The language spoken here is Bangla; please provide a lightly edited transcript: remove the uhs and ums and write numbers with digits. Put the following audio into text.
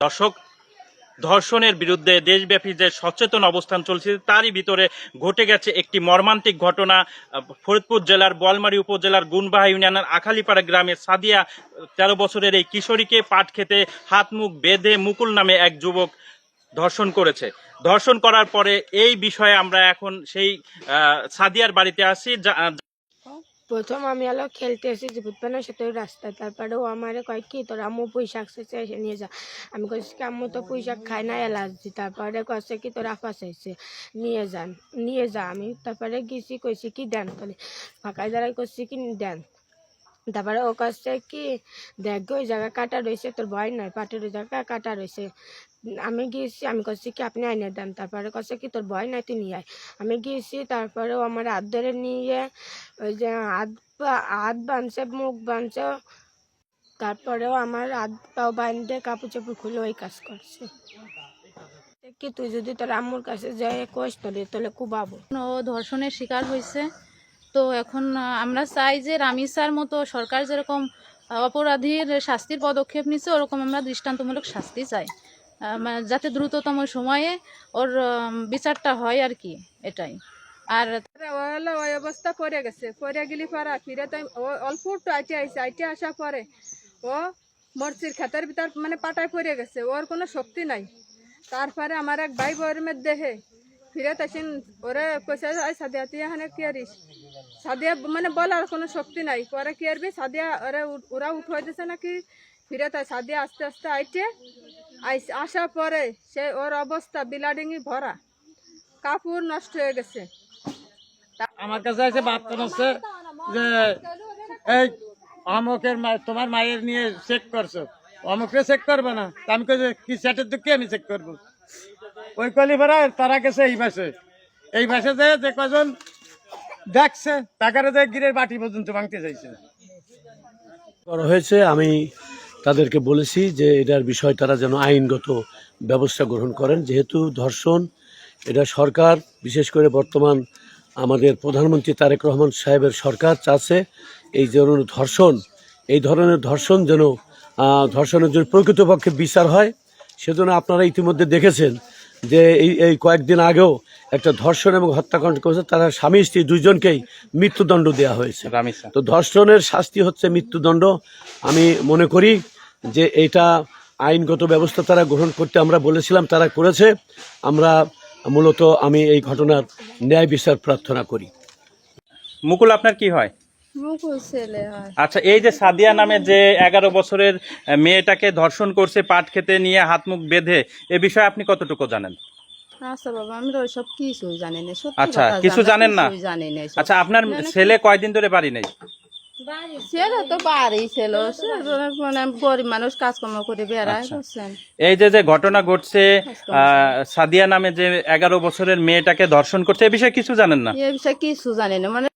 দর্শক, ধর্ষণের বিরুদ্ধে দেশব্যাপী যে সচেতন অবস্থান চলছে তারই ভিতরে ঘটে গেছে একটি মর্মান্তিক ঘটনা। ফরিদপুর জেলার বোয়ালমারী উপজেলার গুনবাহা ইউনিয়নের আখালিপাড়া গ্রামে সাদিয়া ১৩ বছরের এই কিশোরীকে পাট খেতে হাত মুখ বেঁধে মুকুল নামে এক যুবক ধর্ষণ করেছে। ধর্ষণ করার পরে এই বিষয়ে আমরা এখন সেই সাদিয়ার বাড়িতে আসি। প্রথম আমি হলো খেলতে এসেছি বুধবারের সাথে রাস্তায়, তারপরে ও আমারে কয় কি তোর আম্মু পুঁইশাক চাইছে এসে নিয়ে যা। আমি কইছি কি আম্মু তো পুঁইশাক খায় না, অ্যালার্জি। তারপরে কইছে কি তোর আপা চাইছে নিয়ে যা। আমি তারপরে গেছি, কইছি কি দেন, তাহলে ফাঁকায় দাঁড়াই করছি কি দেন। তারপরে ও কাছে কি দেখ ওই জায়গা কাটা রয়েছে, তোর ভয় নয়, পাটের ওই জায়গা কাটা রয়েছে। আমি গিয়েছি, আমি করছি কি আপনি আইনে দেন। তারপরে কাছে কি তোর ভয় নাই, তুই নিয়ে আয়। আমি গিয়েছি, তারপরে ও আমার হাত ধরে নিয়ে ওই যে হাত বাঁধছে, মুখ বাঁধছে, তারপরেও আমার হাত পাও বাঁধে কাপড় চাপড় খুলে ওই কাজ করছে। কি তুই যদি তোর আম্মুর কাছে যাই কোষ তোলে কুবাবো। ও ধর্ষণের শিকার হয়েছে। তো এখন আমরা চাই যে রামিসার মতো সরকার যেরকম অপরাধীর শাস্তির পদক্ষেপ নিচ্ছে ওরকম আমরা দৃষ্টান্তমূলক শাস্তি চাই, যাতে দ্রুততম সময়ে ওর বিচারটা হয় আর কি, এটাই। আর ওই অবস্থা পড়ে গেছে, পড়ে গেলি পরা ফিরে তাই অল্প একটু আইটে আসার পরে ও মরচির খেতের ভিতর মানে পাটায় পড়ে গেছে, ওর কোনো শক্তি নাই। তারপরে আমার এক ভাই বউয়ের মধ্যে দেখে ফিরে তাইছেন, ওরে কইছে সাদিয়া তুই এখানে কি আরিস। সাদিয়া মানে বলার কোনো শক্তি নাই, পরে কি আরবি সাদিয়া ওরা উঠাই দিছে নাকি। ফিরে তাই সাদিয়া আস্তে আস্তে আসার পরে সে ওর অবস্থা বিলাডিঙি ভরা, কাপড় নষ্ট হয়ে গেছে। আমার কাছে আছে বার্তা হচ্ছে যে এই অমুকের তোমার মায়ের নিয়ে চেক করছো, অমুকে চেক করবে না। আমি কই যে কি সেটের দিকে আমি চেক করবো। ওই কলিপাড়া তারা গেছে এই ভাষে যে কজন দেখছে তাকারে যে গিরের বাটি পর্যন্ত ভাঙতে চাইছে করা হয়েছে। আমি তাদেরকে বলেছি যে এটার বিষয় তারা যেন আইনগত ব্যবস্থা গ্রহণ করেন, যেহেতু ধর্ষণ এটা সরকার, বিশেষ করে বর্তমান আমাদের প্রধানমন্ত্রী তারেক রহমান সাহেবের সরকার চাচ্ছে এই ধরনের ধর্ষণ যেন ধর্ষণের জন্য প্রকৃতপক্ষে বিচার হয়। সেজন্য আপনারা ইতিমধ্যে দেখেছেন যে এই কয়েকদিন আগেও একটা ধর্ষণ এবং হত্যাকাণ্ড করেছে, তারা স্বামী স্ত্রী দুইজনকেই মৃত্যুদণ্ড দেওয়া হয়েছে। তো ধর্ষণের শাস্তি হচ্ছে মৃত্যুদণ্ড। আমি মনে করি যে এটা আইনগত ব্যবস্থা তারা গ্রহণ করতে আমরা বলেছিলাম, তারা করেছে। আমি এই ঘটনার ন্যায় বিচার প্রার্থনা করি। মুকুল, আপনার কি হয়? মুকুল ছেলে হয়। আচ্ছা, এই যে সাদিয়া নামে যে 11 বছরের মেয়েটাকে ধর্ষণ করছে পাট খেতে নিয়ে হাত মুখ বেঁধে, এ বিষয়ে আপনি কতটুকু জানেন? আচ্ছা বাবা, আমি তো ওইসব কিছুই জানি না। আচ্ছা, কিছু জানেন না? আচ্ছা, আপনার ছেলে কয়দিন ধরে বাড়ি নেই? ছেলে তো বাড়ি ছিল, মানে গরিব মানুষ কাজকর্ম করে বেড়ায়। বুঝছেন, এই যে ঘটনা ঘটছে, সাদিয়া নামে যে 11 বছরের মেয়েটাকে ধর্ষণ করছে, এ বিষয়ে কিছু জানেন না? এ বিষয়ে কিছু জানি না, মানে